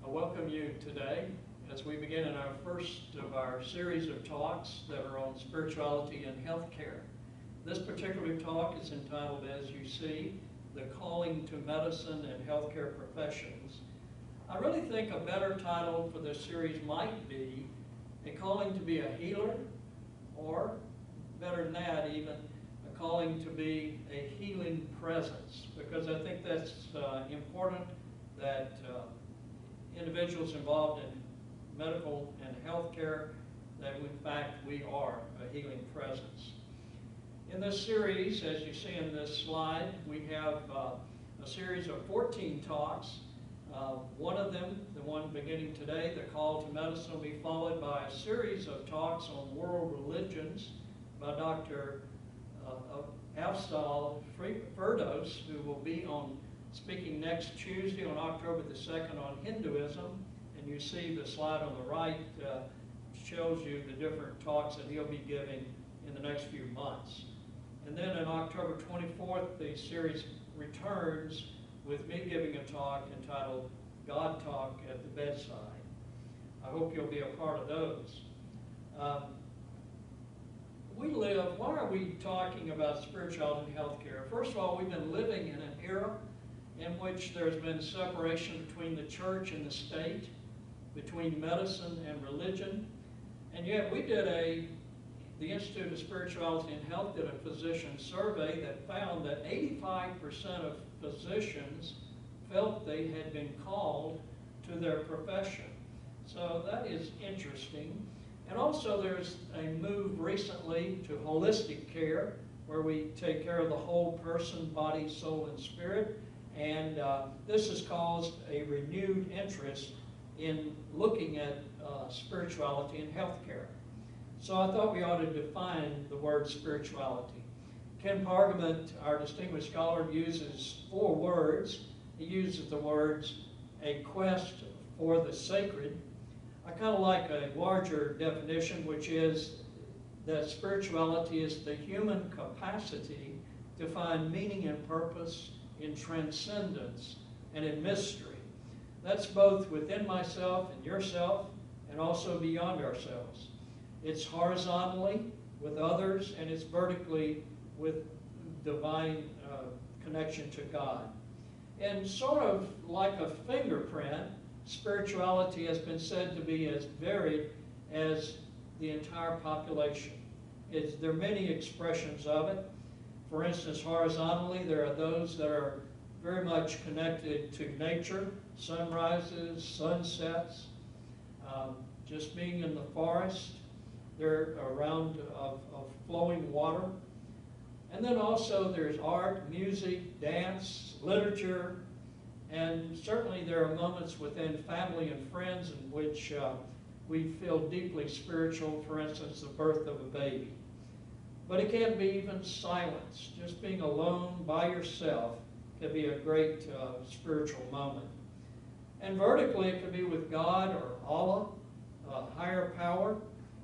I welcome you today as we begin in our first of our series of talks that are on spirituality and healthcare. This particular talk is entitled, as you see, The Calling to Medicine and Healthcare Professions. I really think a better title for this series might be A Calling to be a Healer, or better than that even, a calling to be a healing presence, because I think that's important that individuals involved in medical and healthcare, that in fact we are a healing presence. In this series, as you see in this slide, we have a series of 14 talks. One of them, the one beginning today, The Call to Medicine, will be followed by a series of talks on world religions by Dr. Afzal Firdos, who will be speaking next Tuesday on October the 2nd on Hinduism. And you see the slide on the right shows you the different talks that he'll be giving in the next few months. And then on October 24th, the series returns with me giving a talk entitled God Talk at the Bedside. I hope you'll be a part of those. Why are we talking about spirituality and healthcare? First of all, we've been living in an era in which there's been separation between the church and the state, between medicine and religion. And yet we did the Institute of Spirituality and Health did a physician survey that found that 85% of physicians felt they had been called to their profession. So that is interesting. And also there's a move recently to holistic care, where we take care of the whole person, body, soul, and spirit. And this has caused a renewed interest in looking at spirituality and healthcare. So I thought we ought to define the word spirituality. Ken Pargament, our distinguished scholar, uses 4 words. He uses the words, a quest for the sacred. I kind of like a larger definition, which is that spirituality is the human capacity to find meaning and purpose in transcendence and in mystery. That's both within myself and yourself, and also beyond ourselves. It's horizontally with others, and it's vertically with divine connection to God. And sort of like a fingerprint, spirituality has been said to be as varied as the entire population. There are many expressions of it. For instance, horizontally, there are those that are very much connected to nature, sunrises, sunsets, just being in the forest. They're around of flowing water. And then also there's art, music, dance, literature, and certainly there are moments within family and friends in which we feel deeply spiritual, for instance, the birth of a baby. But it can be even silence. Just being alone by yourself can be a great spiritual moment. And vertically, it could be with God or Allah, a higher power.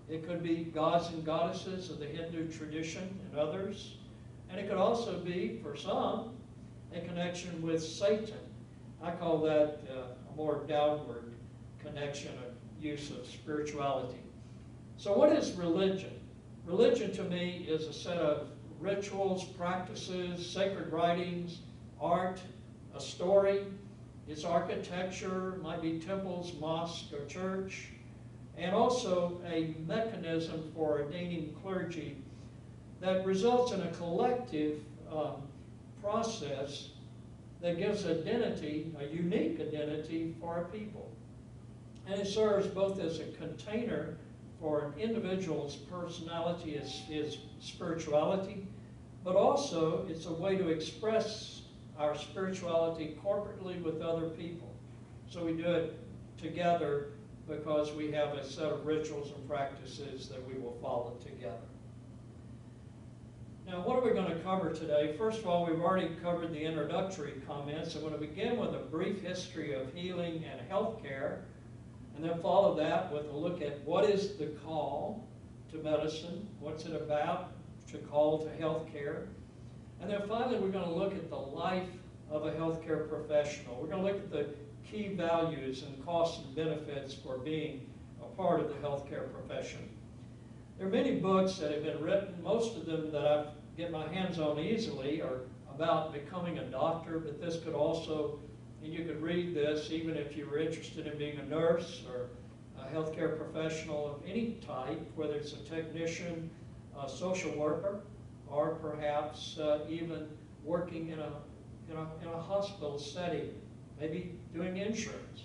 It could be gods and goddesses of the Hindu tradition and others. And it could also be, for some, a connection with Satan. I call that a more downward connection of use of spirituality. So what is religion? Religion to me is a set of rituals, practices, sacred writings, art, a story. It's architecture, might be temples, mosque, or church, and also a mechanism for ordaining clergy that results in a collective process that gives identity, a unique identity for a people. And it serves both as a container for an individual's personality, his spirituality, but also it's a way to express our spirituality corporately with other people. So we do it together because we have a set of rituals and practices that we will follow together. Now, what are we going to cover today? First of all, we've already covered the introductory comments. I'm going to begin with a brief history of healing and healthcare, and then follow that with a look at what is the call to medicine, what's it about, to call to healthcare. And then finally, we're going to look at the life of a healthcare professional. We're going to look at the key values and costs and benefits for being a part of the healthcare profession. There are many books that have been written. Most of them that I get my hands on easily are about becoming a doctor, but this could also, and you could read this even if you were interested in being a nurse or a healthcare professional of any type, whether it's a technician, a social worker, or perhaps even working in a hospital setting, maybe doing insurance.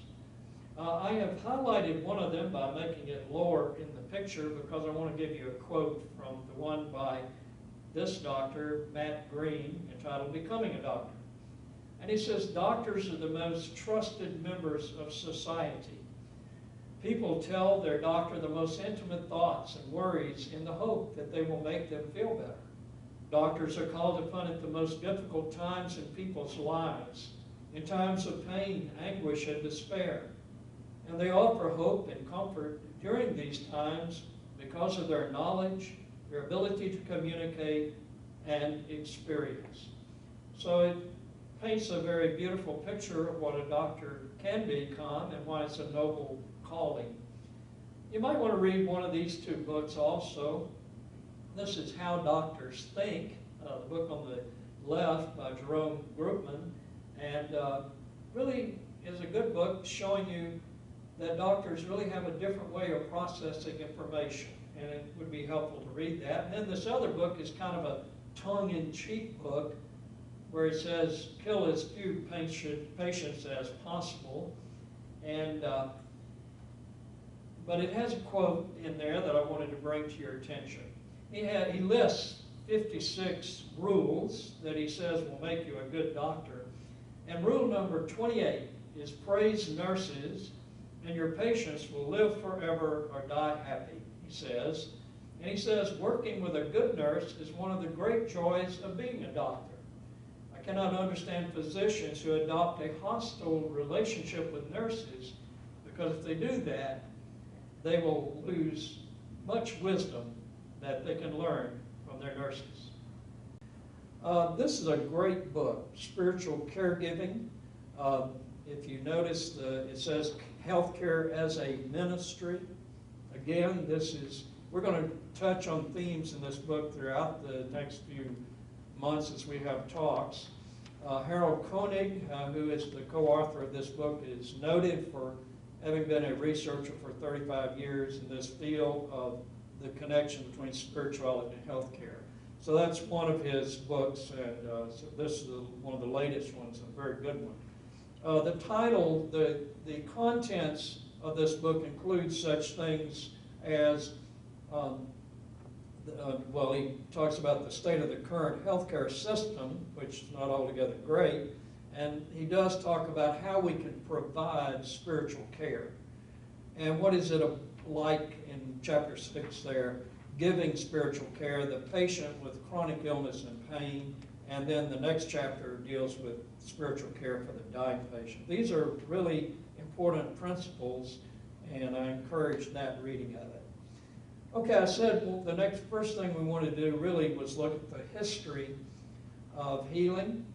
I have highlighted one of them by making it lower in the picture because I want to give you a quote from the one by this doctor, Matt Green, entitled Becoming a Doctor. And he says, doctors are the most trusted members of society. People tell their doctor the most intimate thoughts and worries in the hope that they will make them feel better. Doctors are called upon at the most difficult times in people's lives, in times of pain, anguish, and despair. And they offer hope and comfort during these times because of their knowledge, their ability to communicate, and experience. So it paints a very beautiful picture of what a doctor can become and why it's a noble calling. You might want to read one of these two books also. This is How Doctors Think, the book on the left by Jerome Groopman, and really is a good book showing you that doctors really have a different way of processing information, and it would be helpful to read that. And then this other book is kind of a tongue-in-cheek book where it says, kill as few patients as possible. And but it has a quote in there that I wanted to bring to your attention. He lists 56 rules that he says will make you a good doctor. And rule number 28 is praise nurses, and your patients will live forever or die happy, he says. And he says, working with a good nurse is one of the great joys of being a doctor. I cannot understand physicians who adopt a hostile relationship with nurses, because if they do that, they will lose much wisdom that they can learn from their nurses. This is a great book, Spiritual Caregiving. If you notice, it says Healthcare as a Ministry. Again, we're going to touch on themes in this book throughout the next few months as we have talks. Harold Koenig, who is the co-author of this book, is noted for having been a researcher for 35 years in this field of the connection between spirituality and healthcare. So that's one of his books, and so this is one of the latest ones, a very good one. The title, the contents of this book include such things as, well, he talks about the state of the current healthcare system, which is not altogether great, and he does talk about how we can provide spiritual care. And what is it like in chapter 6 there, giving spiritual care, the patient with chronic illness and pain, and then the next chapter deals with spiritual care for the dying patient. These are really important principles, and I encourage that reading of it. Okay, I said the first thing we wanted to do really was look at the history of healing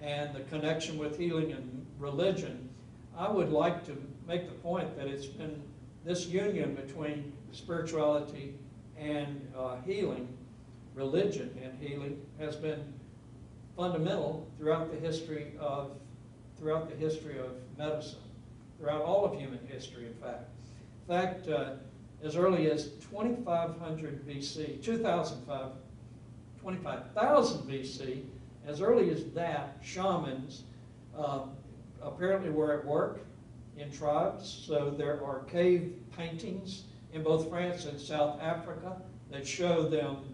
and the connection with healing and religion. I would like to make the point that it's been this union between spirituality and healing, religion and healing, has been fundamental throughout the history of medicine, throughout all of human history, in fact. In fact, as early as 2500 BC, 25,000 BC, as early as that, shamans apparently were at work in tribes. So there are cave paintings in both France and South Africa that show them,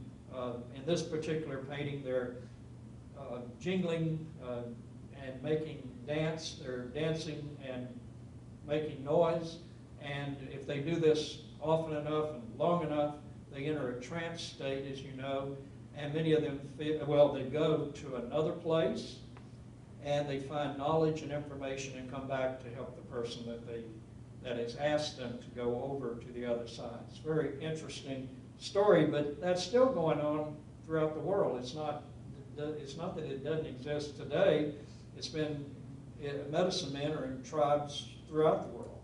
in this particular painting, they're jingling and making dance. They're dancing and making noise. And if they do this often enough and long enough, they enter a trance state, as you know. And many of them, they go to another place and they find knowledge and information and come back to help the person that has asked them to go over to the other side. It's a very interesting story, but that's still going on throughout the world. It's not that it doesn't exist today. medicine men are in tribes throughout the world.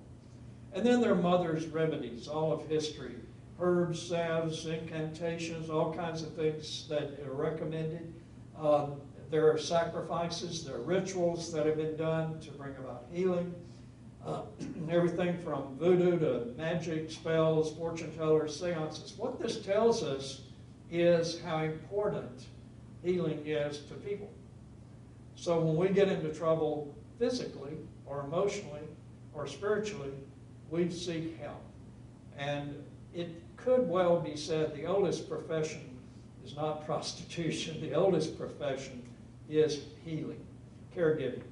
And then there are mother's remedies, all of history. Herbs, salves, incantations, all kinds of things that are recommended. There are sacrifices, there are rituals that have been done to bring about healing. Everything from voodoo to magic, spells, fortune tellers, seances. What this tells us is how important healing is to people. So when we get into trouble physically or emotionally or spiritually, we seek help. And it could well be said the oldest profession is not prostitution. The oldest profession is healing, caregiving.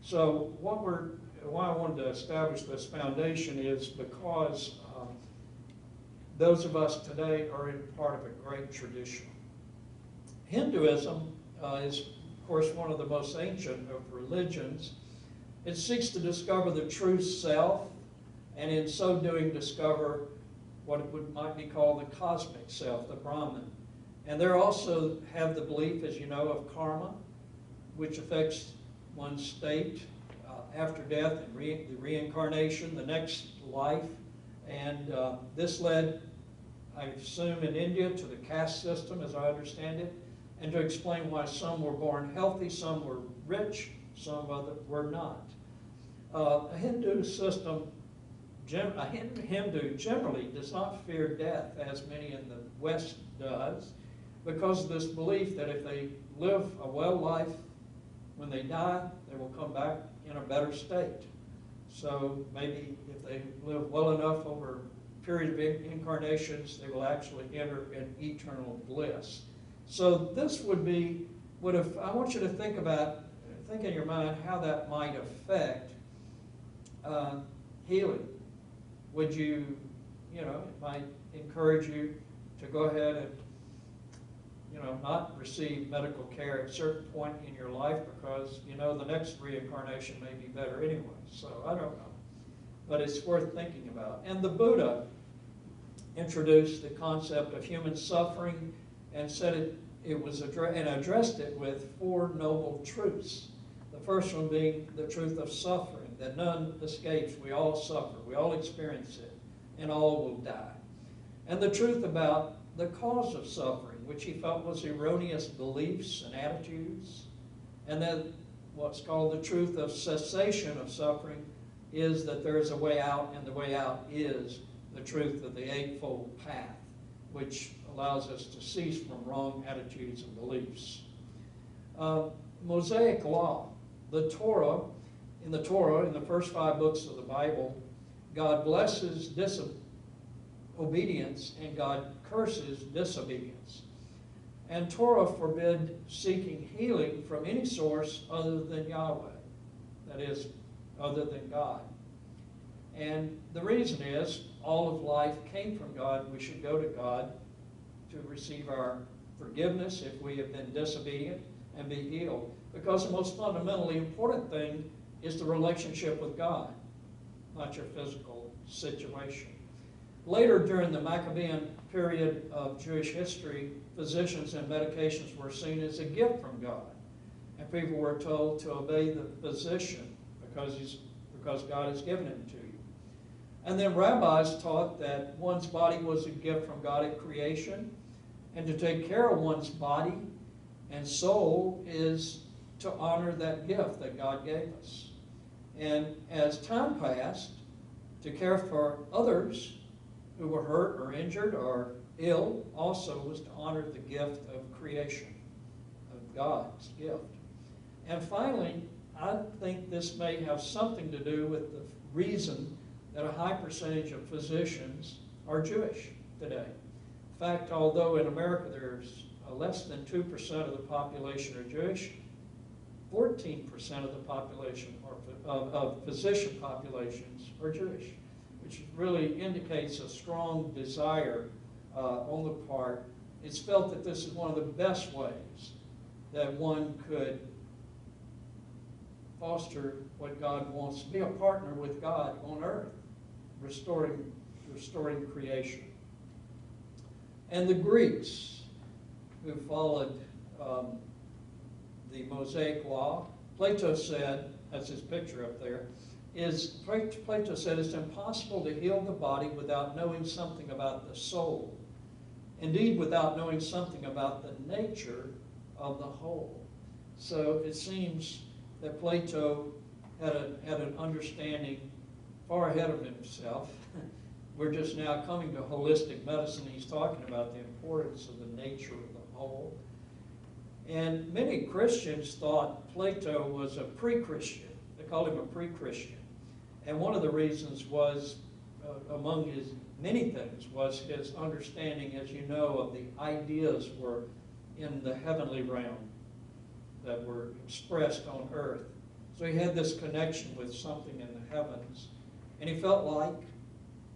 So why I wanted to establish this foundation is because those of us today are in part of a great tradition. Hinduism is, of course, one of the most ancient of religions. It seeks to discover the true self, and in so doing discover what might be called the cosmic self, the Brahman. And they also have the belief, as you know, of karma, which affects one's state after death and the reincarnation, the next life. And this led, I assume, in India to the caste system, as I understand it, and to explain why some were born healthy, some were rich, some were not. A Hindu generally does not fear death, as many in the West does, because of this belief that if they live a well life, when they die, they will come back in a better state. So maybe if they live well enough over a period of incarnations, they will actually enter an eternal bliss. So this would I want you to think in your mind how that might affect healing. Would it might encourage you to go ahead and, not receive medical care at a certain point in your life because, the next reincarnation may be better anyway. So I don't know. But it's worth thinking about. And the Buddha introduced the concept of human suffering and said and addressed it with 4 noble truths. The first one being the truth of suffering, that none escapes. We all suffer. We all experience it. And all will die. And the truth about the cause of suffering, which he felt was erroneous beliefs and attitudes. And then what's called the truth of cessation of suffering is that there is a way out, and the way out is the truth of the Eightfold Path, which allows us to cease from wrong attitudes and beliefs. Mosaic law, the Torah, in the first 5 books of the Bible, God blesses obedience and God curses disobedience. And Torah forbid seeking healing from any source other than Yahweh, that is, other than God. And the reason is all of life came from God. We should go to God to receive our forgiveness if we have been disobedient and be healed. Because the most fundamentally important thing is the relationship with God, not your physical situation. Later, during the Maccabean period of Jewish history, physicians and medications were seen as a gift from God. And people were told to obey the physician because God has given it to you. And then rabbis taught that one's body was a gift from God at creation, and to take care of one's body and soul is to honor that gift that God gave us. And as time passed, to care for others who were hurt or injured or ill also was to honor the gift of creation, of God's gift. And finally, I think this may have something to do with the reason that a high percentage of physicians are Jewish today. In fact, although in America there's less than 2% of the population are Jewish, 14% of the population of physician populations are Jewish, which really indicates a strong desire on the part. It's felt that this is one of the best ways that one could foster what God wants, to be a partner with God on earth, restoring creation. And the Greeks, who followed the Mosaic law, Plato said that's his picture up there, is Plato said it's impossible to heal the body without knowing something about the soul. Indeed, without knowing something about the nature of the whole. So it seems that Plato had an understanding far ahead of himself. We're just now coming to holistic medicine. He's talking about the importance of the nature of the whole. And many Christians thought Plato was a pre-Christian. They called him a pre-Christian. And one of the reasons was, among his many things, was his understanding, as you know, of the ideas were in the heavenly realm that were expressed on earth. So he had this connection with something in the heavens. And he felt like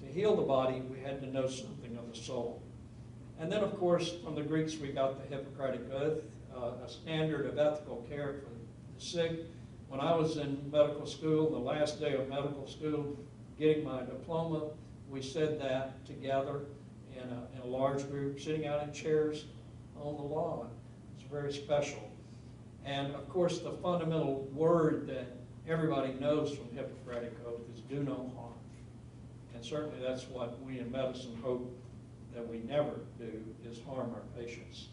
to heal the body, we had to know something of the soul. And then, of course, from the Greeks, we got the Hippocratic Oath, a standard of ethical care for the sick. When I was in medical school, the last day of medical school, getting my diploma, we said that together in a large group, sitting out in chairs on the lawn. It's very special. And, of course, the fundamental word that everybody knows from Hippocratic Oath is do no harm. And certainly that's what we in medicine hope that we never do, is harm our patients.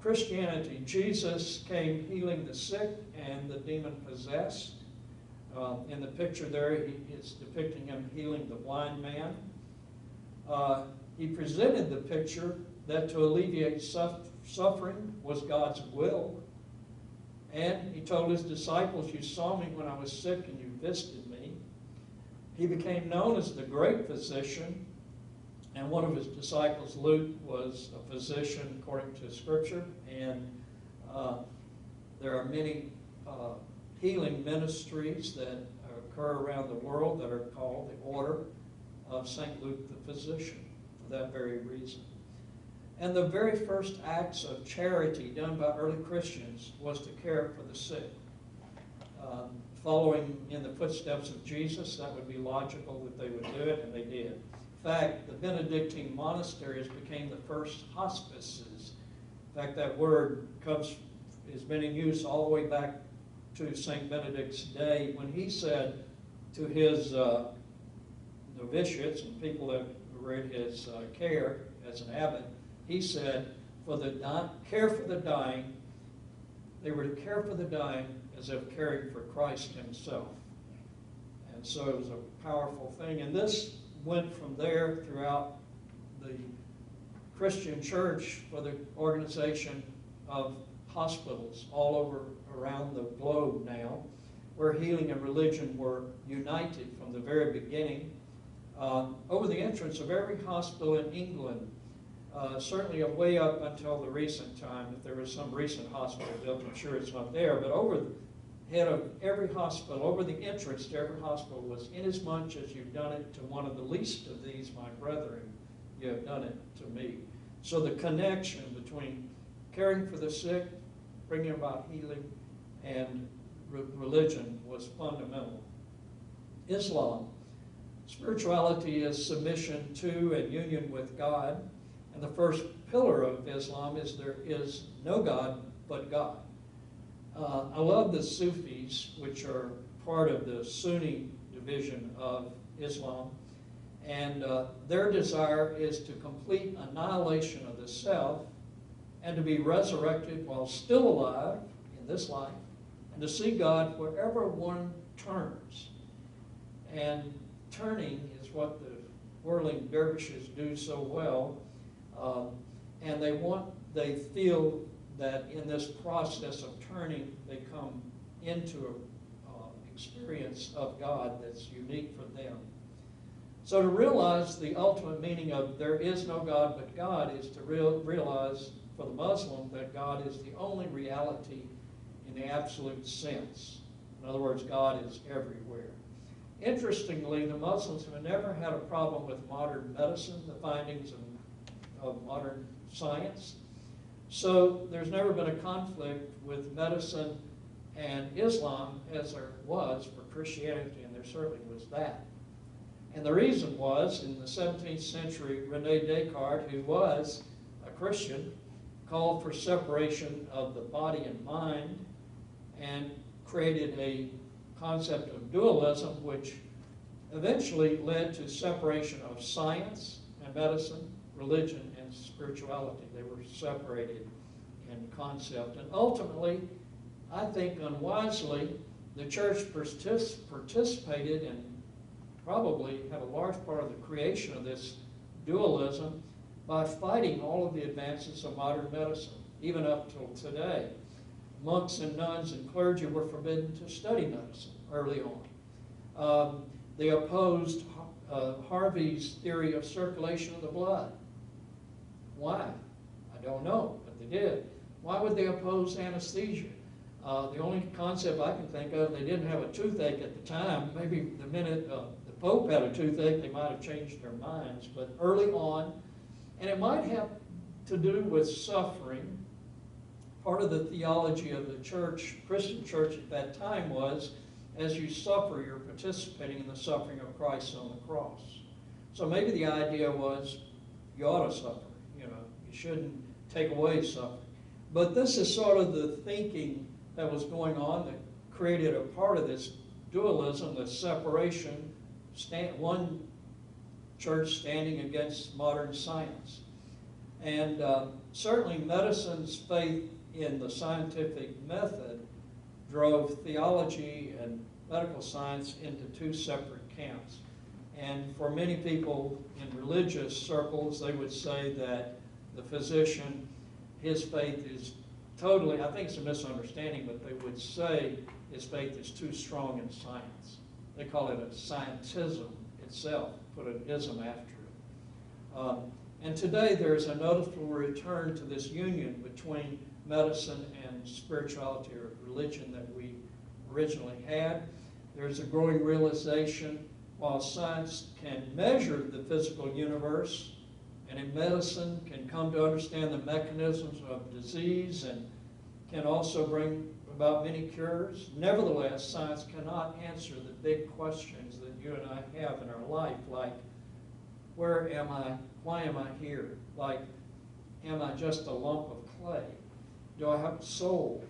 Christianity, Jesus came healing the sick and the demon-possessed. In the picture there, it's depicting him healing the blind man. He presented the picture that to alleviate suffering was God's will. And he told his disciples, you saw me when I was sick and you visited me. He became known as the great physician. And one of his disciples, Luke, was a physician according to Scripture. And there are many healing ministries that occur around the world that are called the Order of St. Luke the Physician for that very reason. And the very first acts of charity done by early Christians was to care for the sick. Following in the footsteps of Jesus, that would be logical that they would do it, and they did. In fact, the Benedictine monasteries became the first hospices. In fact, that word has been in use all the way back to St. Benedict's day, when he said to his novitiates and people that were in his care as an abbot, he said, care for the dying, they were to care for the dying as if caring for Christ himself. And so it was a powerful thing. And this went from there throughout the Christian church for the organization of hospitals all over around the globe now, where healing and religion were united from the very beginning. Over the entrance of every hospital in England, certainly way up until the recent time, if there was some recent hospital built, I'm sure it's not there, but over the head of every hospital, over the entrance to every hospital was, inasmuch as you've done it to one of the least of these, my brethren, you have done it to me. So the connection between caring for the sick, bringing about healing, and religion was fundamental. Islam. Spirituality is submission to and union with God. And the first pillar of Islam is there is no God but God. I love the Sufis, which are part of the Sunni division of Islam. And their desire is to complete annihilation of the self and to be resurrected while still alive in this life, and to see God wherever one turns. And turning is what the whirling dervishes do so well. And they feel that in this process of turning, they come into an experience of God that's unique for them. So to realize the ultimate meaning of there is no God but God is to realize for the Muslim that God is the only reality in the absolute sense. In other words, God is everywhere. Interestingly, the Muslims have never had a problem with modern medicine, the findings of modern science. So there's never been a conflict with medicine and Islam as there was for Christianity, and there certainly was that. And the reason was, in the 17th century, René Descartes, who was a Christian, called for separation of the body and mind, and created a concept of dualism, which eventually led to separation of science and medicine, religion and spirituality. They were separated in concept. And ultimately, I think unwisely, the church participated and probably had a large part of the creation of this dualism by fighting all of the advances of modern medicine, even up till today. Monks and nuns and clergy were forbidden to study medicine early on. They opposed Harvey's theory of circulation of the blood. Why? I don't know, but they did. Why would they oppose anesthesia? The only concept I can think of, they didn't have a toothache at the time. Maybe the minute the Pope had a toothache, they might have changed their minds. But early on, and it might have to do with suffering. Part of the theology of the church, Christian church at that time was, as you suffer, you're participating in the suffering of Christ on the cross. So maybe the idea was, you ought to suffer. You know, you shouldn't take away suffering. But this is sort of the thinking that was going on that created a part of this dualism, the separation, one church standing against modern science. And certainly medicine's faith in the scientific method drove theology and medical science into two separate camps. And for many people in religious circles, they would say that the physician, his faith is totally, I think it's a misunderstanding, but they would say his faith is too strong in science. They call it a scientism itself, put an ism after it. And today there's a noticeable return to this union between medicine and spirituality or religion that we originally had. There's a growing realization, while science can measure the physical universe, and in medicine can come to understand the mechanisms of disease and can also bring about many cures. Nevertheless, science cannot answer the big questions that you and I have in our life, like, where am I? Why am I here? Like, am I just a lump of clay? Do I have a soul?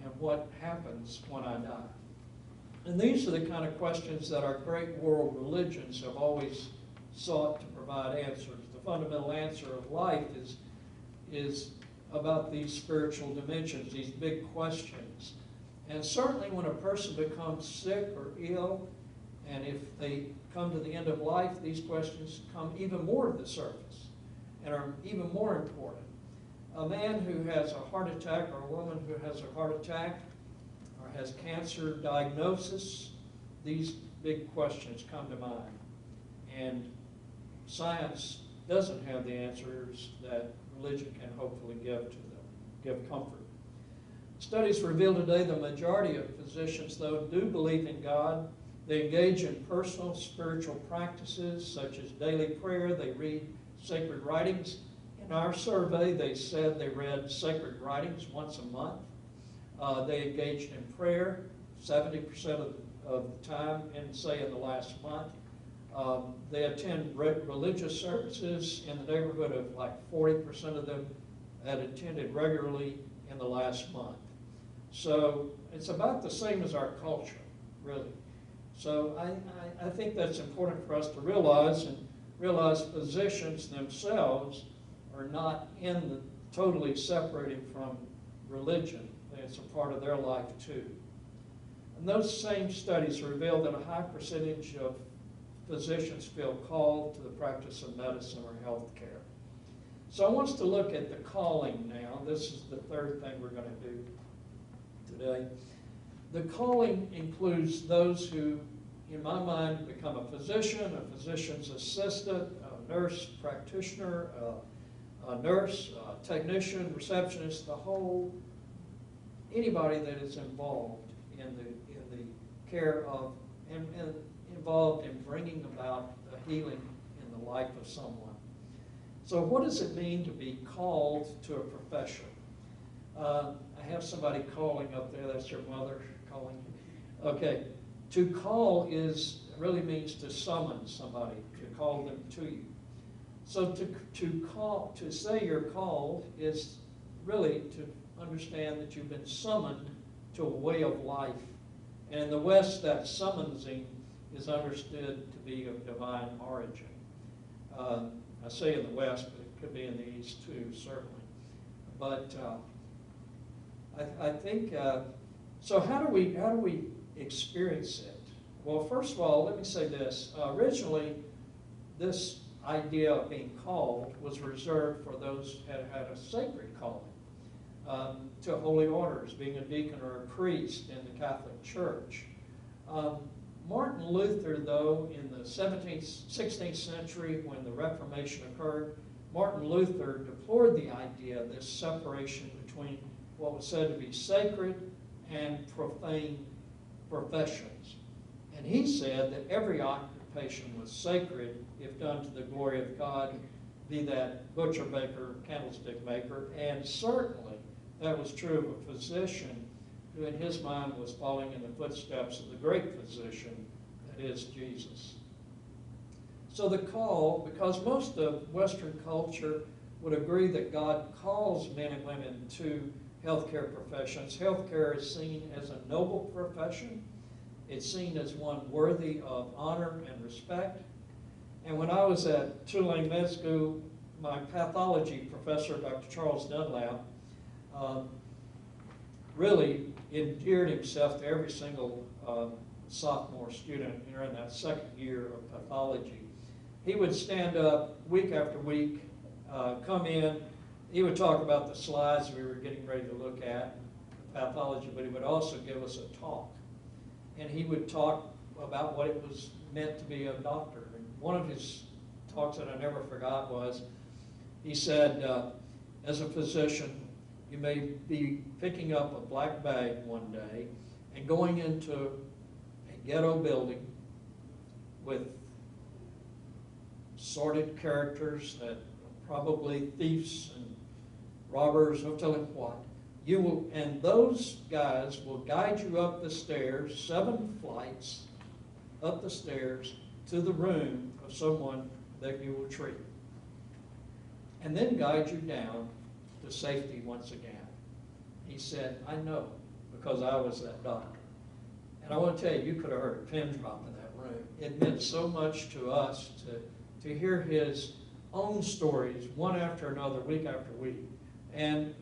And what happens when I die? And these are the kind of questions that our great world religions have always sought to provide answers. The fundamental answer of life is about these spiritual dimensions, these big questions. And certainly when a person becomes sick or ill, and if they come to the end of life, these questions come even more to the surface and are even more important. A man who has a heart attack or a woman who has a heart attack or has cancer diagnosis, these big questions come to mind. And science doesn't have the answers that religion can hopefully give to them, give comfort. Studies reveal today the majority of physicians, though, do believe in God. They engage in personal spiritual practices such as daily prayer. They read sacred writings. In our survey, they said they read sacred writings once a month. They engaged in prayer 70% of the time, and say in the last month. They attend religious services in the neighborhood of like 40% of them had attended regularly in the last month. So it's about the same as our culture, really. So I think that's important for us to realize, and realize physicians themselves are not totally separated from religion. It's a part of their life too. And those same studies reveal that a high percentage of physicians feel called to the practice of medicine or health care. So I want us to look at the calling now. This is the third thing we're going to do today. The calling includes those who, in my mind, become a physician, a physician's assistant, a nurse practitioner, a nurse, a technician, receptionist, anybody that is involved in the care of and involved in bringing about a healing in the life of someone. So what does it mean to be called to a profession? I have somebody calling up there. That's your mother calling. Okay. To call really means to summon somebody, to call them to you. So to say you're called is really to understand that you've been summoned to a way of life And in the West, that summonsing is understood to be of divine origin. I say in the West, but it could be in the East too, certainly. But I think, so how do we experience it? Well, first of all, let me say this. Originally, this idea of being called was reserved for those who had a sacred calling to holy orders, being a deacon or a priest in the Catholic Church. Martin Luther, though, in the 16th century, when the Reformation occurred, Martin Luther deplored the idea of this separation between what was said to be sacred and profane professions. And he said that every occupation was sacred if done to the glory of God, be that butcher, baker, candlestick maker, and certainly that was true of a physician who in his mind was following in the footsteps of the great physician, that is Jesus. So the call, because most of Western culture would agree that God calls men and women to healthcare professions. Healthcare is seen as a noble profession. It's seen as one worthy of honor and respect. And when I was at Tulane Med School, my pathology professor, Dr. Charles Dunlap, really endeared himself to every single sophomore student here in that second year of pathology. He would stand up week after week, come in. He would talk about the slides we were getting ready to look at, pathology, but he would also give us a talk. And he would talk about what it was meant to be a doctor. And one of his talks that I never forgot was, he said, as a physician, you may be picking up a black bag one day and going into a ghetto building with sordid characters that are probably thieves and robbers, no telling what. You will, and those guys will guide you up the stairs, 7 flights up the stairs to the room of someone that you will treat. And then guide you down to safety once again. He said, I know, because I was that doctor. And I want to tell you, you could have heard a pin drop in that room. It meant so much to us to hear his own stories, one after another, week after week. And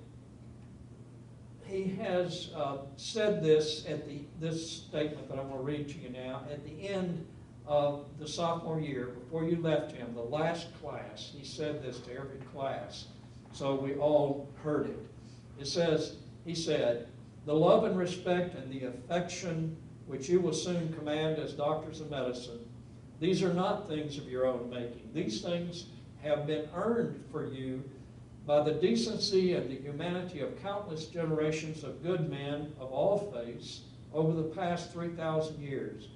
he has said this at this statement that I'm going to read to you now. At the end of the sophomore year, before you left him, the last class, he said this to every class, so we all heard it. It says, he said, the love and respect and the affection which you will soon command as doctors of medicine, these are not things of your own making. These things have been earned for you by the decency and the humanity of countless generations of good men of all faiths over the past 3,000 years.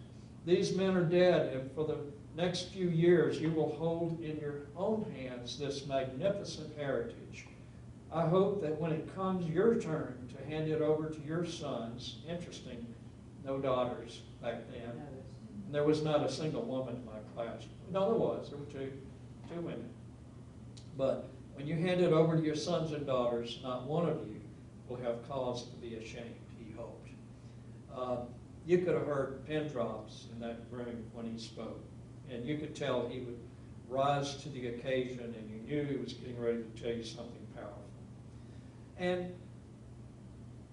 These men are dead, and for the next few years you will hold in your own hands this magnificent heritage. I hope that when it comes your turn to hand it over to your sons, interesting, no daughters back then. And there was not a single woman in my class. No, there was. There were two women. But when you hand it over to your sons and daughters, not one of you will have cause to be ashamed, he hoped. You could have heard pin drops in that room when he spoke. And you could tell he would rise to the occasion, and you knew he was getting ready to tell you something powerful. And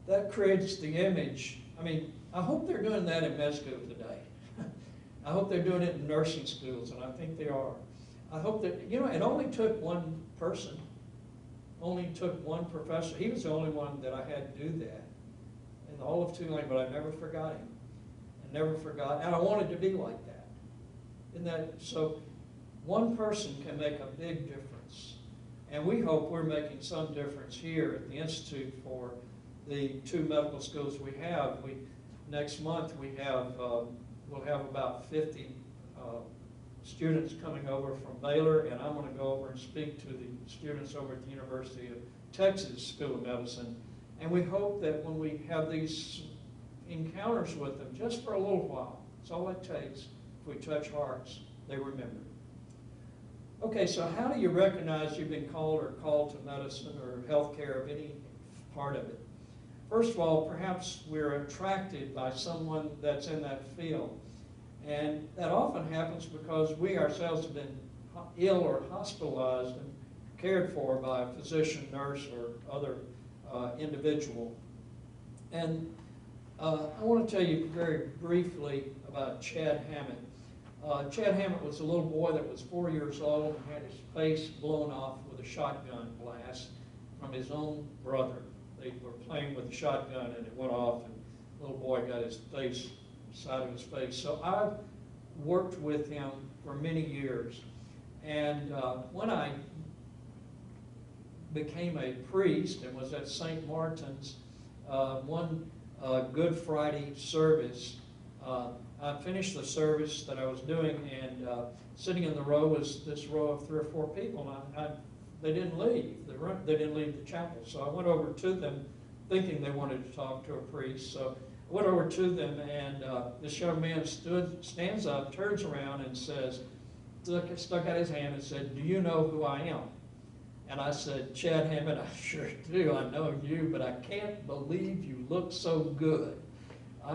that creates the image. I mean, I hope they're doing that in med school today. I hope they're doing it in nursing schools, and I think they are. I hope that, you know, it only took one person, only took one professor. He was the only one that I had to do that in all of Tulane, but I never forgot him. I never forgot, and I wanted to be like that. Isn't that, so one person can make a big difference. And we hope we're making some difference here at the Institute for the 2 medical schools we have. Next month we have, we'll have about 50 students coming over from Baylor, and I'm going to go over and speak to the students over at the University of Texas School of Medicine. And we hope that when we have these encounters with them, just for a little while, that's all it takes, if we touch hearts, they remember. Okay, so how do you recognize you've been called or called to medicine or healthcare of any part of it? First of all, perhaps we're attracted by someone that's in that field. And that often happens because we ourselves have been ill or hospitalized and cared for by a physician, nurse, or other individual. And I want to tell you very briefly about Chad Hammett. Chad Hammett was a little boy that was 4 years old and had his face blown off with a shotgun blast from his own brother. They were playing with a shotgun and it went off, and the little boy got his face, side of his face. So I worked with him for many years. And when I became a priest and was at St. Martin's, one Good Friday service, I finished the service that I was doing, and sitting in the row was this row of 3 or 4 people, and they didn't leave. They didn't leave the chapel. So I went over to them thinking they wanted to talk to a priest. So I went over to them, and this young man stands up, turns around, and says, stuck out his hand and said, "Do you know who I am?" And I said, "Chad Hammett, I sure do. I know you, but I can't believe you look so good."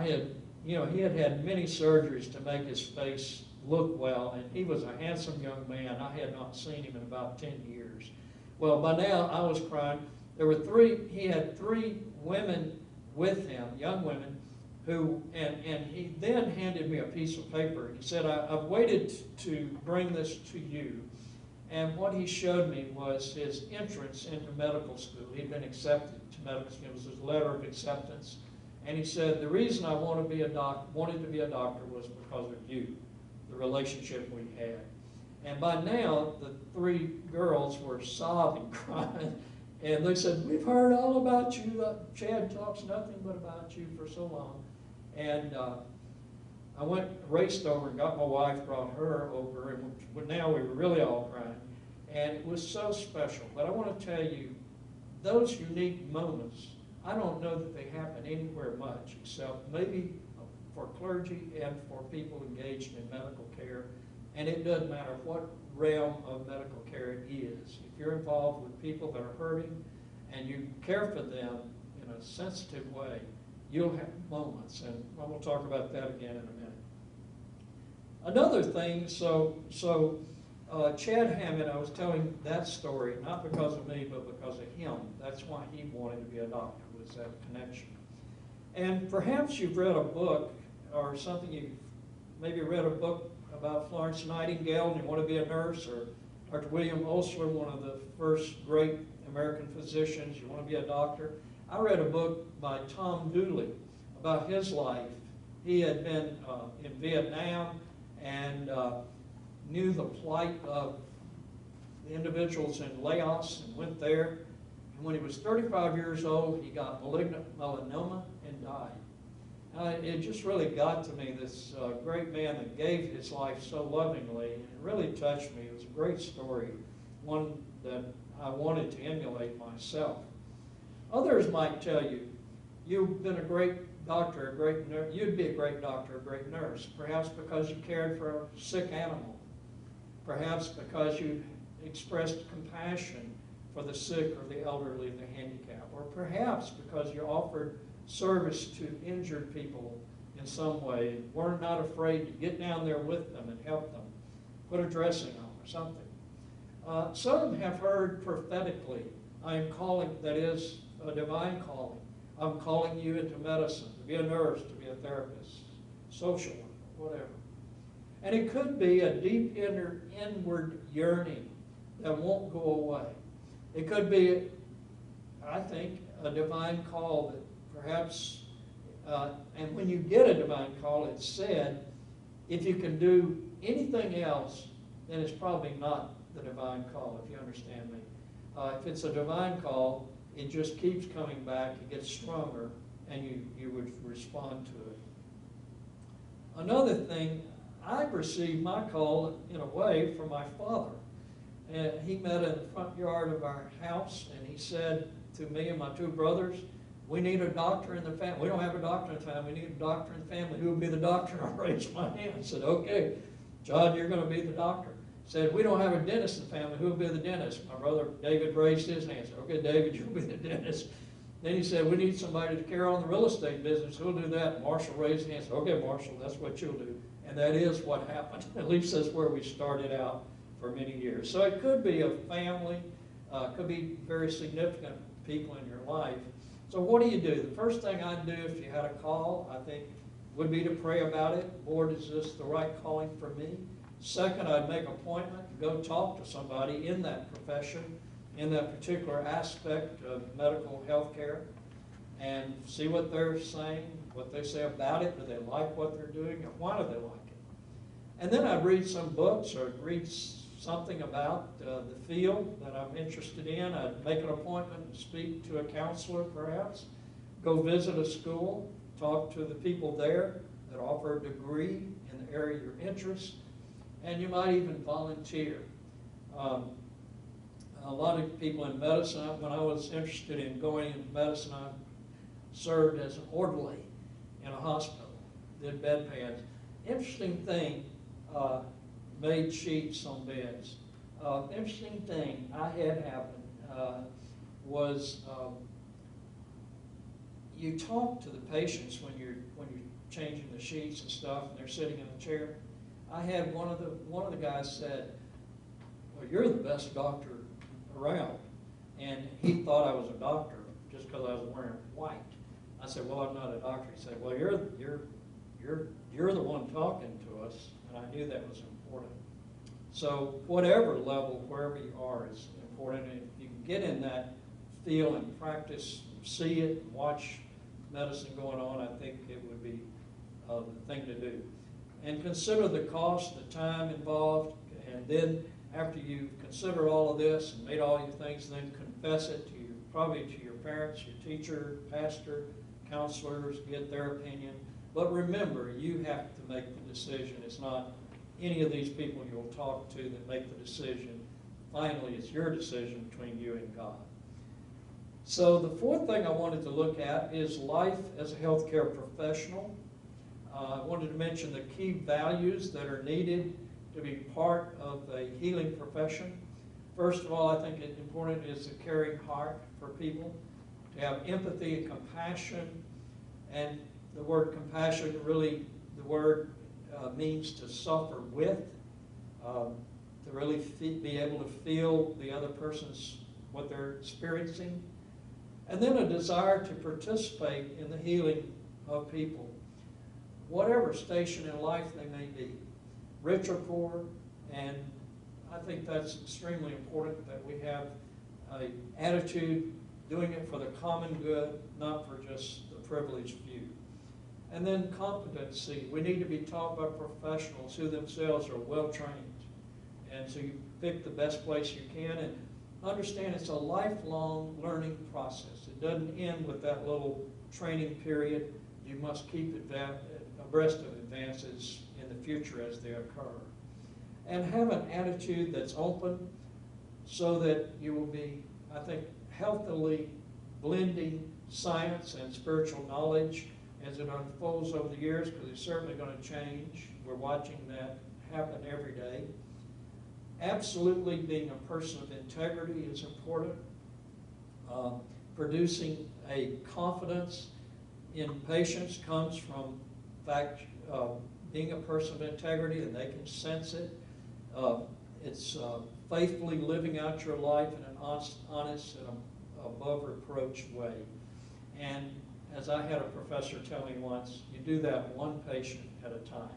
He had had many surgeries to make his face look well, and he was a handsome young man. I had not seen him in about 10 years. Well, by now I was crying. He had 3 women with him, young women, and he then handed me a piece of paper. He said, I've waited to bring this to you. And what he showed me was his entrance into medical school. He'd been accepted to medical school. It was his letter of acceptance. And he said, the reason I wanted to be a doctor was because of you, the relationship we had. And by now, the 3 girls were sobbing, crying. And they said, "We've heard all about you. Chad talks nothing but about you for so long." And I raced over and got my wife, brought her over, and now we were really all crying. And it was so special. But I want to tell you, those unique moments, I don't know that they happen anywhere much, except maybe for clergy and for people engaged in medical care. And it doesn't matter what realm of medical care it is. If you're involved with people that are hurting and you care for them in a sensitive way, you'll have moments. And we'll talk about that again in a minute. Another thing, Chad Hammett, I was telling that story, not because of me, but because of him. That's why he wanted to be a doctor, was that connection. And perhaps you've read a book or something, you've maybe read a book about Florence Nightingale and you want to be a nurse, or Dr. William Osler, one of the first great American physicians, you want to be a doctor. I read a book by Tom Dooley about his life. He had been in Vietnam and knew the plight of the individuals in Laos and went there. And when he was 35 years old, he got malignant melanoma and died. It just really got to me, this great man that gave his life so lovingly, and it really touched me. It was a great story, one that I wanted to emulate myself. Others might tell you, you've been a great doctor, a great nurse, you'd be a great doctor, a great nurse, perhaps because you cared for a sick animal, perhaps because you expressed compassion for the sick or the elderly and the handicapped, or perhaps because you offered service to injured people in some way, were not afraid to get down there with them and help them, put a dressing on or something. Some have heard prophetically, I am calling, that is a divine calling. I'm calling you into medicine, to be a nurse, to be a therapist, social worker, whatever. And it could be a deep inward yearning that won't go away. It could be, I think, a divine call that perhaps, and when you get a divine call, it's said, if you can do anything else, then it's probably not the divine call, if you understand me. If it's a divine call, it just keeps coming back, it gets stronger, and you would respond to it. Another thing, I received my call, in a way, from my father. And he met in the front yard of our house, and he said to me and my 2 brothers, "We need a doctor in the family. We don't have a doctor in the family. We need a doctor in the family. Who will be the doctor?" And I raised my hand and said, "Okay, John, you're going to be the doctor." Said, "We don't have a dentist in the family. Who will be the dentist?" My brother David raised his hand and said, "Okay, David, you'll be the dentist." Then he said, we need somebody to carry on the real estate business. Who'll do that? Marshall raised his hand and said, okay, Marshall, that's what you'll do. And that is what happened. At least that's where we started out for many years. So it could be a family, could be very significant people in your life. So what do you do? The first thing I'd do if you had a call, I think, would be to pray about it. Lord, is this the right calling for me? Second, I'd make an appointment to go talk to somebody in that profession, in that particular aspect of medical health care, and see what they're saying, what they say about it. Do they like what they're doing, and why do they like it? And then I'd read some books or read something about the field that I'm interested in. I'd make an appointment to speak to a counselor perhaps, go visit a school, talk to the people there that offer a degree in the area of your interest, and you might even volunteer. A lot of people in medicine, when I was interested in going into medicine, I served as an orderly in a hospital, did bedpans. Interesting thing, made sheets on beds. Interesting thing I had happen was you talk to the patients when you're changing the sheets and stuff, and they're sitting in a chair. I had one of the guys said, "Well, you're the best doctor around," and he thought I was a doctor just because I was wearing white. I said, "Well, I'm not a doctor." He said, "Well, you're the one talking to us," and I knew that was important. So whatever level, wherever you are, is important. And if you can get in that field and practice, see it, watch medicine going on, I think it would be the thing to do. And consider the cost, the time involved, and then after you've considered all of this and made all your things, then confess it to probably to your parents, your teacher, pastor, counselors, get their opinion. But remember, you have to make the decision. It's not any of these people you'll talk to that make the decision. Finally, it's your decision between you and God. So the fourth thing I wanted to look at is life as a healthcare professional. I wanted to mention the key values that are needed to be part of a healing profession. First of all, I think it's important is a caring heart for people, to have empathy and compassion. And the word compassion, really, the word means to suffer with, to really be able to feel the other person's, what they're experiencing. And then a desire to participate in the healing of people, whatever station in life they may be, rich or poor. And I think that's extremely important that we have an attitude doing it for the common good, not for just the privileged few. And then competency. We need to be taught by professionals who themselves are well-trained. And so you pick the best place you can and understand it's a lifelong learning process. It doesn't end with that little training period. You must keep abreast of advances in the future as they occur. And have an attitude that's open so that you will be, I think, healthily blending science and spiritual knowledge as it unfolds over the years, because it's certainly going to change. We're watching that happen every day. Absolutely being a person of integrity is important. Producing a confidence in patients comes from fact being a person of integrity, and they can sense it. It's faithfully living out your life in an honest and above reproach way. And as I had a professor tell me once, you do that one patient at a time,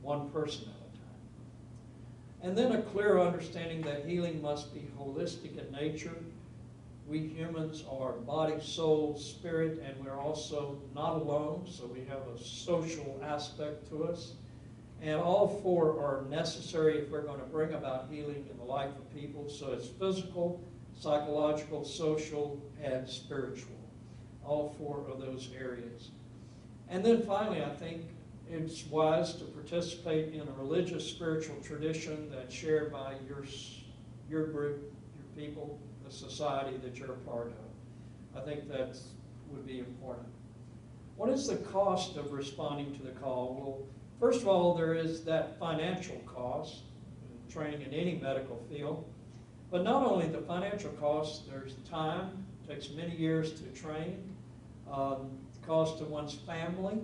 one person at a time. And then a clear understanding that healing must be holistic in nature. We humans are body, soul, spirit, and we're also not alone, so we have a social aspect to us. And all four are necessary if we're going to bring about healing in the life of people. So it's physical, psychological, social, and spiritual. All four of those areas. And then finally, I think it's wise to participate in a religious spiritual tradition that's shared by your group, your people, the society that you're a part of. I think that would be important. What is the cost of responding to the call? Well, first of all, there is that financial cost in training in any medical field. But not only the financial cost, there's time takes many years to train. Cost to one's family.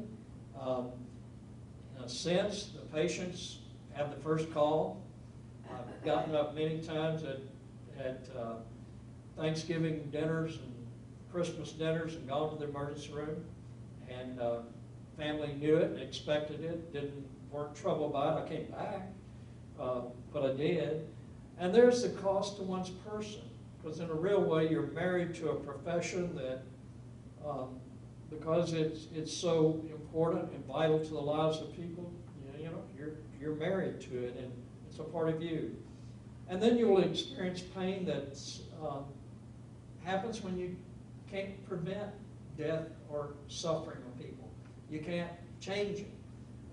In a sense, the patients have the first call. I've gotten up many times at Thanksgiving dinners and Christmas dinners and gone to the emergency room, and family knew it and expected it, weren't troubled by it. I came back, but I did. And there's the cost to one's person, because in a real way you're married to a profession that, because it's so important and vital to the lives of people, you know, you're married to it and it's a part of you. And then you will experience pain that happens when you can't prevent death or suffering of people. You can't change it,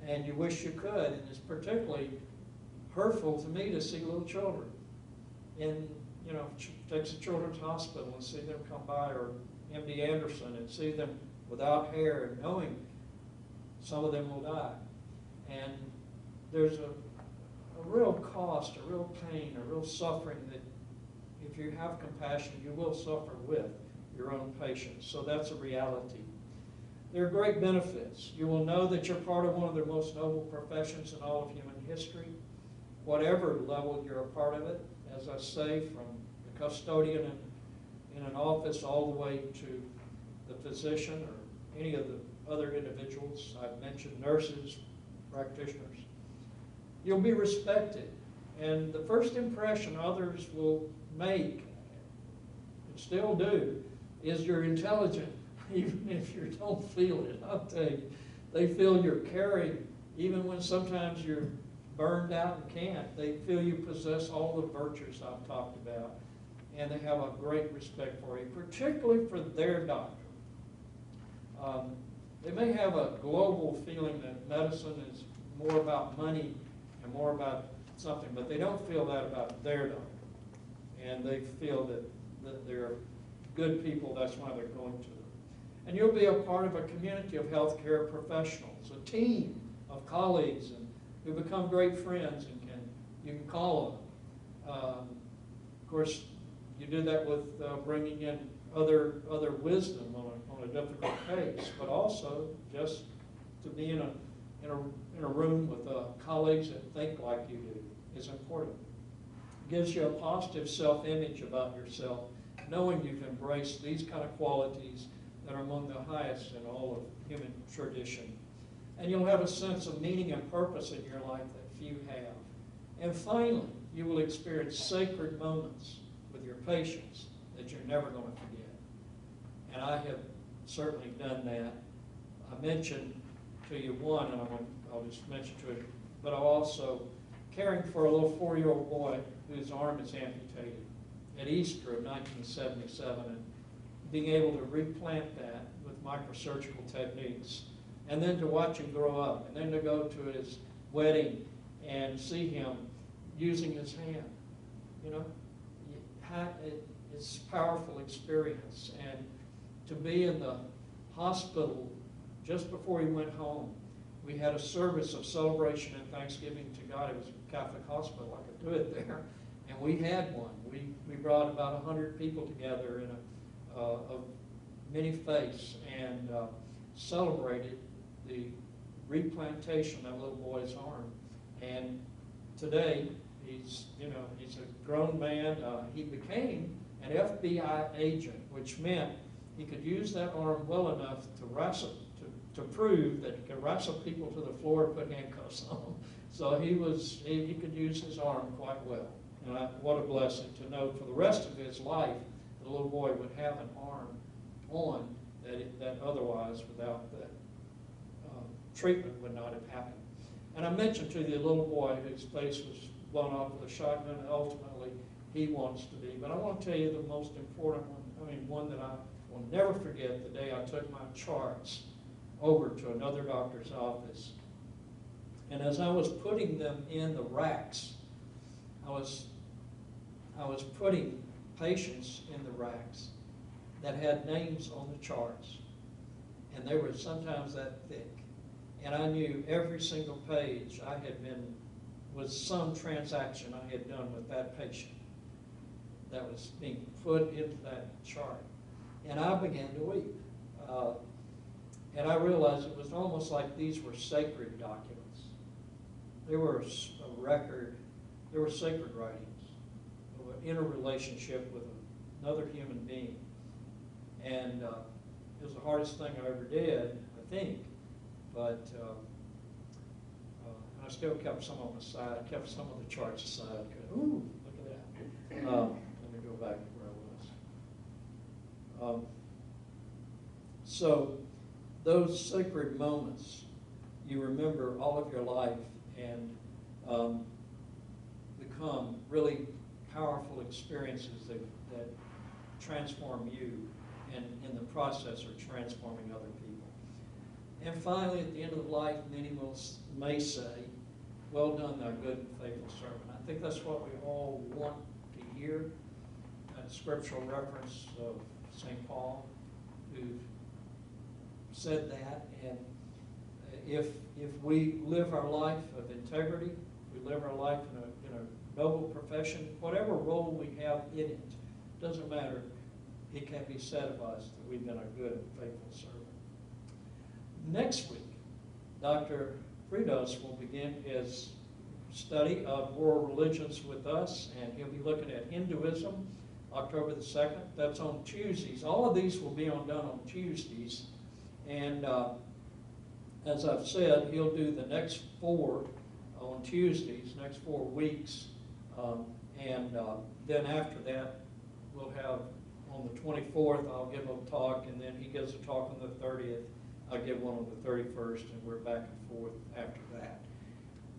and you wish you could. And it's particularly hurtful to me to see little children in, you know, Texas Children's Hospital and see them come by, or MD Anderson, and see them without hair and knowing some of them will die. And there's a real cost, a real pain, a real suffering that if you have compassion, you will suffer with your own patients. So that's a reality. There are great benefits. You will know that you're part of one of the most noble professions in all of human history, whatever level you're a part of it. As I say, from the custodian in an office all the way to the physician or any of the other individuals. I've mentioned nurses, practitioners. You'll be respected, and the first impression others will make, and still do, is you're intelligent, even if you don't feel it. I'll tell you, they feel you're caring, even when sometimes you're burned out and can't. They feel you possess all the virtues I've talked about, and they have a great respect for you, particularly for their doctor. They may have a global feeling that medicine is more about money and more about something, but they don't feel that about their doctor. And they feel that they're good people, that's why they're going to them. And you'll be a part of a community of healthcare professionals, a team of colleagues and who become great friends, and you can call them. Of course, you do that with bringing in other wisdom on a difficult case, but also just to be in a room with colleagues that think like you do is important. It gives you a positive self-image about yourself, knowing you've embraced these kind of qualities that are among the highest in all of human tradition. And you'll have a sense of meaning and purpose in your life that few have. And finally, you will experience sacred moments with your patients that you're never going to forget. And I have certainly done that. I mentioned to you one, and I'll just mention to it, but I'm also caring for a little 4-year-old boy whose arm is amputated at Easter of 1977, and being able to replant that with microsurgical techniques, and then to watch him grow up, and then to go to his wedding and see him using his hand. You know, it's a powerful experience. And to be in the hospital just before he went home, we had a service of celebration and thanksgiving to God. It was a Catholic hospital, I could do it there. And we had one. We brought about 100 people together in a many faiths and celebrated the replantation of that little boy's arm. And today, he's a grown man. He became an FBI agent, which meant he could use that arm well enough to prove that he could wrestle people to the floor and put handcuffs on them. So he could use his arm quite well. And what a blessing to know for the rest of his life, the little boy would have an arm on that otherwise, without that treatment, would not have happened. And I mentioned to you the little boy whose face was blown off with a shotgun, and ultimately he wants to be. But I want to tell you the most important one, one that I will never forget, the day I took my charts over to another doctor's office. And as I was putting them in the racks, I was putting patients in the racks that had names on the charts. And they were sometimes that thick. And I knew every single page was some transaction I had done with that patient that was being put into that chart. And I began to weep. And I realized it was almost like these were sacred documents. They were a record, they were sacred writings of an interrelationship with another human being. And it was the hardest thing I ever did, I think. But I still kept some of them aside. I kept some of the charts aside. Ooh, look at that. Let me go back to where I was. So those sacred moments, you remember all of your life and become really powerful experiences that transform you and in the process are transforming other people. And finally, at the end of life, many may say, well done, thou good and faithful servant. I think that's what we all want to hear. A scriptural reference of St. Paul, who said that. And if we live our life of integrity, we live our life in a noble profession, whatever role we have in it, doesn't matter, it can be said of us that we've been a good and faithful servant. Next week, Dr. Fritos will begin his study of world religions with us, and he'll be looking at Hinduism, October the 2nd. That's on Tuesdays. All of these will be done on Tuesdays. And as I've said, he'll do the next 4 on Tuesdays, next 4 weeks. Then after that, we'll have on the 24th, I'll give a talk, and then he gives a talk on the 30th. I'll give one on the 31st, and we're back and forth after that.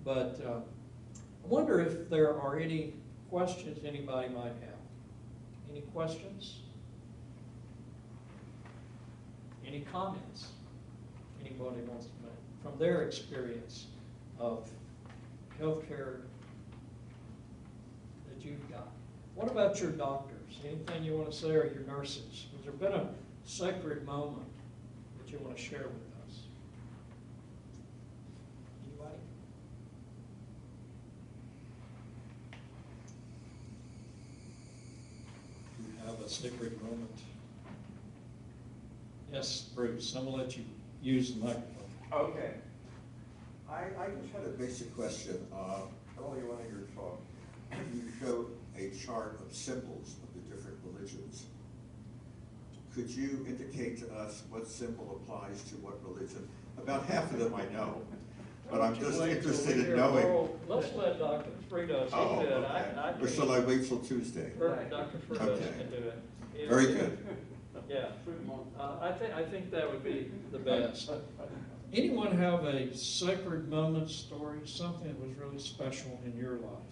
But I wonder if there are any questions anybody might have. Any questions? Any comments anybody wants to make from their experience of healthcare that you've got? What about your doctors? Anything you want to say, or your nurses? Has there been a sacred moment that you want to share with us? Anybody? You have a sacred moment. Yes, Bruce, I'm going to let you use the microphone. Okay. I just had a basic question. Earlier on in your talk, you showed a chart of symbols of the different religions. Could you indicate to us what symbol applies to what religion? About half of them I know, but I'm just interested in knowing. Let's let Dr. Fritos do it. Okay. Or shall I wait till Tuesday? Dr. Fritos can do it. Very good. Yeah, I think that would be the best. Anyone have a sacred moment story, something that was really special in your life?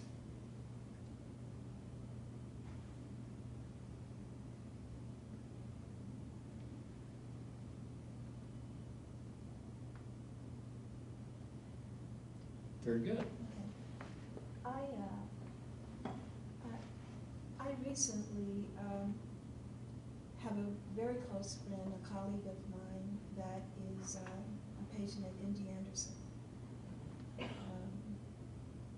Very good. I recently have a very close friend, a colleague of mine, that is a patient at MD Anderson.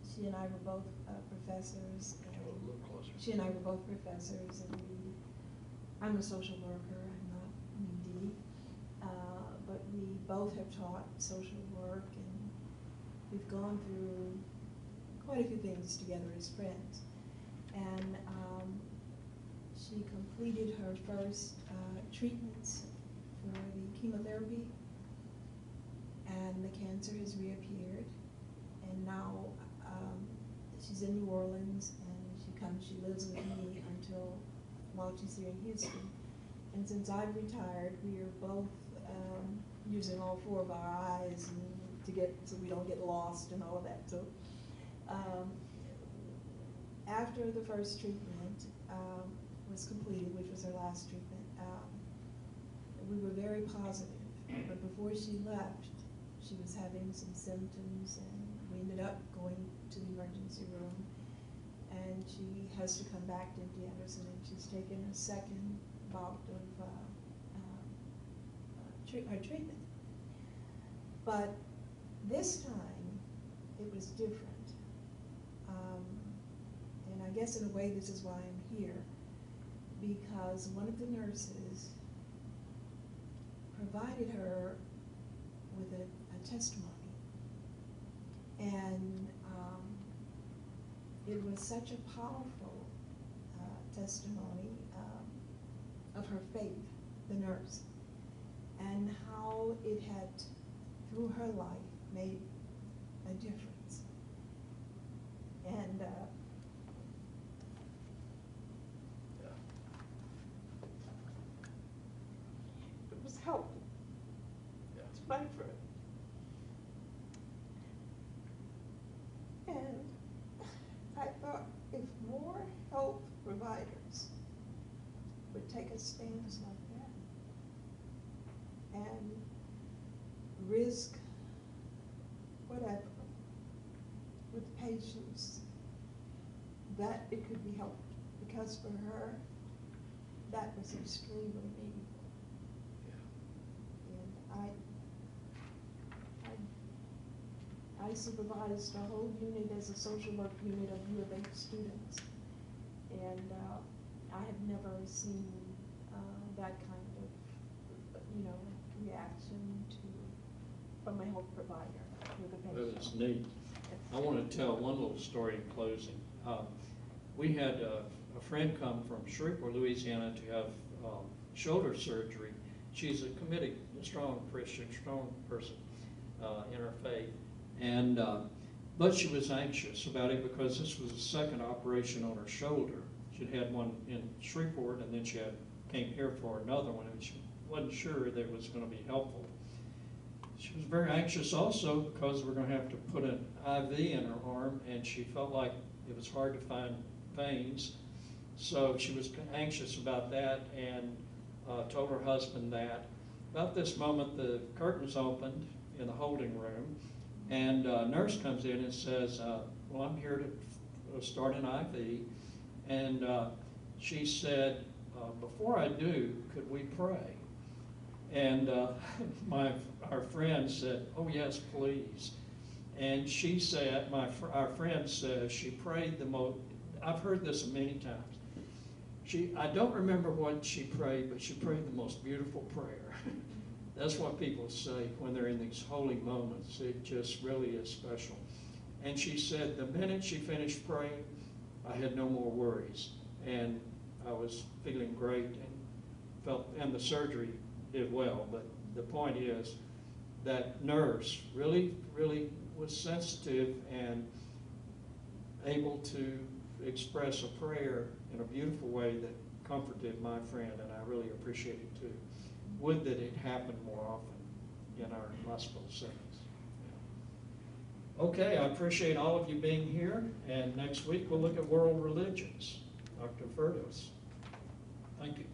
She and I were both professors. She and I were both professors, and I'm a social worker, I'm not an MD, but we both have taught social work, and we've gone through quite a few things together as friends. And she completed her first treatments for the chemotherapy, and the cancer has reappeared. And now she's in New Orleans, and she lives with me while she's here in Houston. And since I've retired, we are both using all 4 of our eyes so we don't get lost and all of that. So after the first treatment was completed, which was her last treatment, we were very positive. But before she left, she was having some symptoms, and we ended up going to the emergency room. And she has to come back to MD Anderson, and she's taken a second bout of her treatment. But this time, it was different. And I guess in a way this is why I'm here, because one of the nurses provided her with a testimony. And it was such a powerful testimony of her faith, the nurse, and how it had, through her life, made a difference. And it was helpful to my friend. And I thought if more health providers would take a stance like that and risk whatever with patients, that it could be helped. Because for her, that was extremely meaningful. And I supervised a whole unit as a social work unit of U of H students. And I have never seen that kind of, reaction from a health provider with a patient. That is neat. I want to tell one little story in closing. We had a friend come from Shreveport, Louisiana to have shoulder surgery. She's a committed, strong Christian, strong person in her faith. And but she was anxious about it because this was the second operation on her shoulder. She'd had one in Shreveport, and then she came here for another one, and she wasn't sure that it was going to be helpful. She was very anxious also because we're going to have to put an IV in her arm, and she felt like it was hard to find veins. So she was anxious about that, and told her husband that. About this moment, the curtains opened in the holding room, and a nurse comes in and says, well, I'm here to start an IV. And she said, before I do, could we pray? And our friend said, oh yes, please. And she said, our friend says, she prayed the most, I've heard this many times. I don't remember what she prayed, but she prayed the most beautiful prayer. That's what people say when they're in these holy moments. It just really is special. And she said the minute she finished praying, I had no more worries. And I was feeling great and the surgery did well. But the point is that nurse really, really was sensitive and able to express a prayer in a beautiful way that comforted my friend, and I really appreciate it too. Would that it happened more often in our hospital settings. Yeah. Okay, I appreciate all of you being here, and next week we'll look at world religions. Dr. Ferdos. Thank you.